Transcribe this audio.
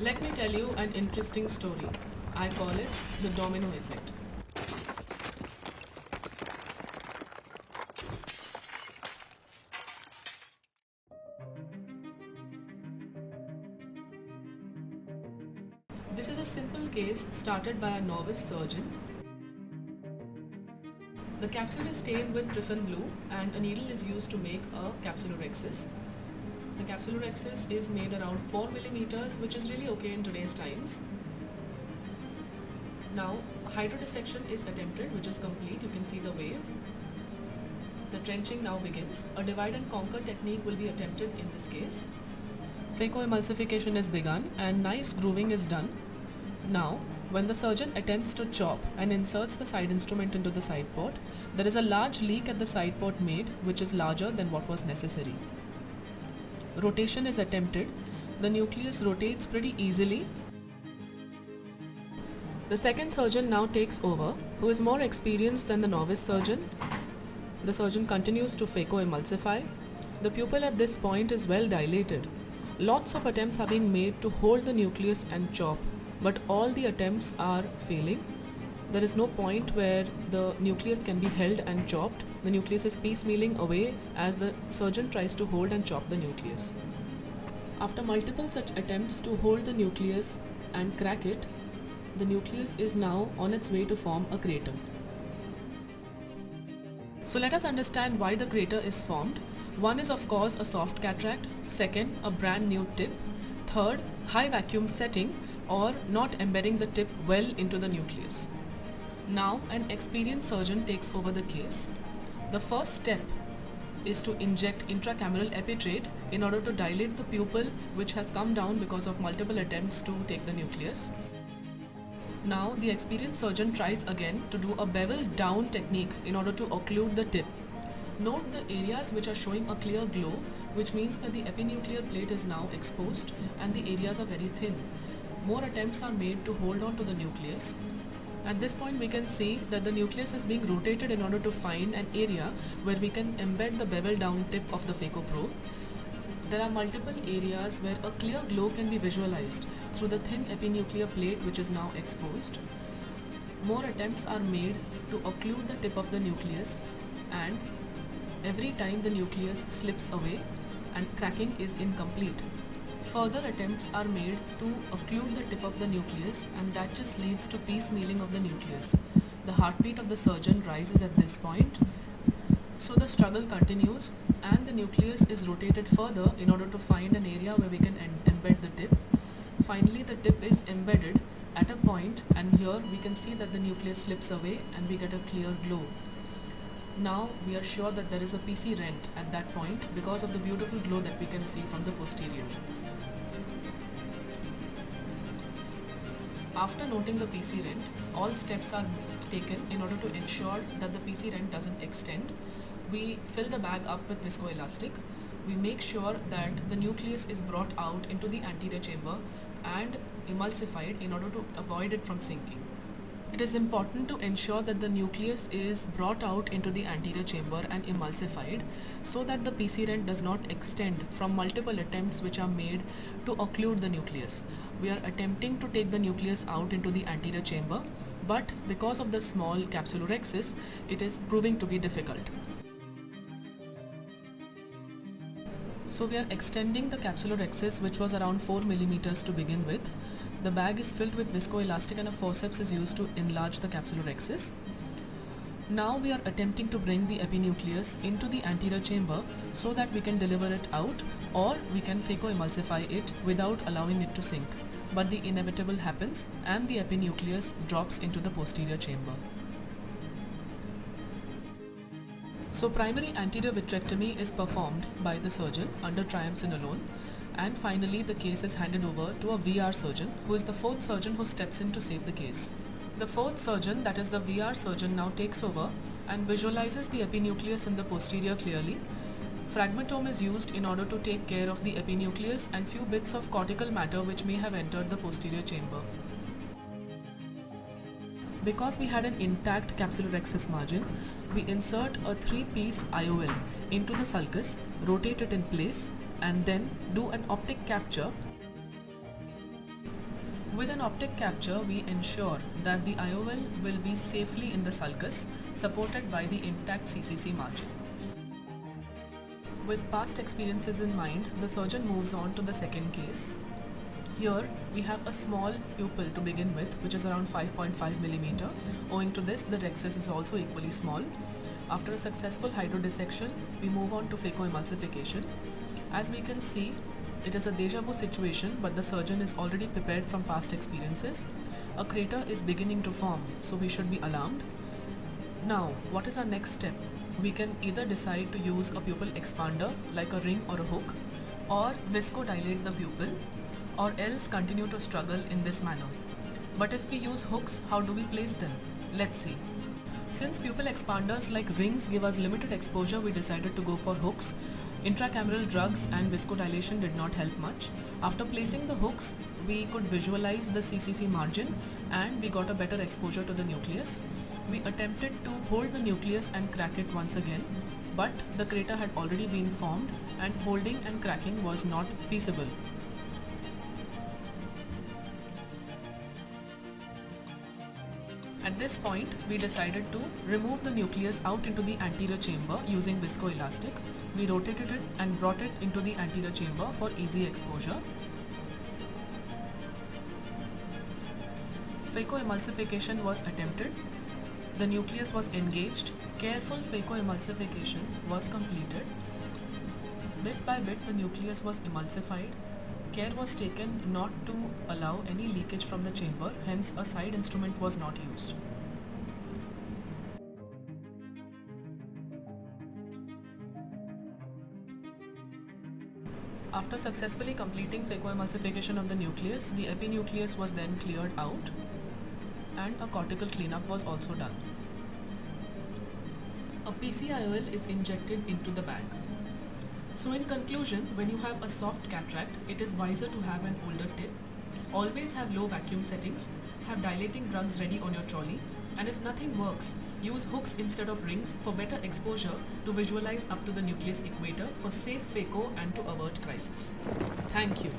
Let me tell you an interesting story. I call it the domino effect. This is a simple case started by a novice surgeon. The capsule is stained with tryphan blue and a needle is used to make a capsulorhexis. The capsulorhexis is made around 4 millimeters, which is really okay in today's times. Now, hydrodissection is attempted, which is complete. You can see the wave. The trenching now begins. A divide and conquer technique will be attempted in this case. Phacoemulsification is begun and nice grooving is done. Now, when the surgeon attempts to chop and inserts the side instrument into the side port, there is a large leak at the side port made, which is larger than what was necessary. Rotation is attempted. The nucleus rotates pretty easily. The second surgeon now takes over, who is more experienced than the novice surgeon. The surgeon continues to phacoemulsify. The pupil at this point is well dilated. Lots of attempts are being made to hold the nucleus and chop, but all the attempts are failing. There is no point where the nucleus can be held and chopped. The nucleus is piecemealing away as the surgeon tries to hold and chop the nucleus. After multiple such attempts to hold the nucleus and crack it, the nucleus is now on its way to form a crater. So let us understand why the crater is formed. One is of course a soft cataract, second a brand new tip, third high vacuum setting or not embedding the tip well into the nucleus. Now an experienced surgeon takes over the case. The first step is to inject intracameral epitrate in order to dilate the pupil, which has come down because of multiple attempts to take the nucleus. Now the experienced surgeon tries again to do a bevel down technique in order to occlude the tip. Note the areas which are showing a clear glow, which means that the epinuclear plate is now exposed and the areas are very thin. More attempts are made to hold on to the nucleus. At this point we can see that the nucleus is being rotated in order to find an area where we can embed the bevel down tip of the phacoprobe. There are multiple areas where a clear glow can be visualized through the thin epinuclear plate which is now exposed. More attempts are made to occlude the tip of the nucleus, and every time the nucleus slips away and cracking is incomplete. Further attempts are made to occlude the tip of the nucleus, and that just leads to piecemealing of the nucleus. The heartbeat of the surgeon rises at this point. So the struggle continues and the nucleus is rotated further in order to find an area where we can embed the tip. Finally the tip is embedded at a point, and here we can see that the nucleus slips away and we get a clear glow. Now we are sure that there is a PC rent at that point because of the beautiful glow that we can see from the posterior. After noting the PC rent, all steps are taken in order to ensure that the PC rent doesn't extend. We fill the bag up with viscoelastic. We make sure that the nucleus is brought out into the anterior chamber and emulsified in order to avoid it from sinking. It is important to ensure that the nucleus is brought out into the anterior chamber and emulsified so that the PC rent does not extend from multiple attempts which are made to occlude the nucleus. We are attempting to take the nucleus out into the anterior chamber, but because of the small capsulorhexis, it is proving to be difficult. So we are extending the capsulorhexis, which was around 4 millimeters to begin with. The bag is filled with viscoelastic and a forceps is used to enlarge the capsulorhexis. Now we are attempting to bring the epinucleus into the anterior chamber so that we can deliver it out, or we can phacoemulsify it without allowing it to sink. But the inevitable happens and the epinucleus drops into the posterior chamber. So primary anterior vitrectomy is performed by the surgeon under triamcinolone, and finally the case is handed over to a VR surgeon, who is the fourth surgeon who steps in to save the case. The fourth surgeon, that is the VR surgeon, now takes over and visualizes the epinucleus in the posterior clearly. Fragmentome is used in order to take care of the epinucleus and few bits of cortical matter which may have entered the posterior chamber. Because we had an intact capsulorhexis margin, we insert a 3-piece IOL into the sulcus, rotate it in place, and then do an optic capture With an optic capture, we ensure that the IOL will be safely in the sulcus, supported by the intact CCC margin. With past experiences in mind, the surgeon moves on to the second case. Here, we have a small pupil to begin with, which is around 5.5 mm. Owing to this, the rhexis is also equally small. After a successful hydrodissection, we move on to phacoemulsification. As we can see, it is a deja vu situation, but the surgeon is already prepared from past experiences. A crater is beginning to form, so we should be alarmed. Now, what is our next step? We can either decide to use a pupil expander like a ring or a hook, or viscodilate the pupil, or else continue to struggle in this manner. But if we use hooks, how do we place them? Let's see. Since pupil expanders like rings give us limited exposure, we decided to go for hooks. Intracameral drugs and viscodilation did not help much. After placing the hooks, we could visualize the CCC margin and we got a better exposure to the nucleus. We attempted to hold the nucleus and crack it once again, but the crater had already been formed and holding and cracking was not feasible. At this point, we decided to remove the nucleus out into the anterior chamber using viscoelastic. We rotated it and brought it into the anterior chamber for easy exposure. Phacoemulsification was attempted. The nucleus was engaged. Careful phacoemulsification was completed. Bit by bit, the nucleus was emulsified. Care was taken not to allow any leakage from the chamber, hence a side instrument was not used. After successfully completing phacoemulsification of the nucleus, the epinucleus was then cleared out and a cortical cleanup was also done. A PCIOL is injected into the bag. So in conclusion, when you have a soft cataract, it is wiser to have an older tip. Always have low vacuum settings, have dilating drugs ready on your trolley, and if nothing works, use hooks instead of rings for better exposure to visualize up to the nucleus equator for safe phaco and to avert crisis. Thank you.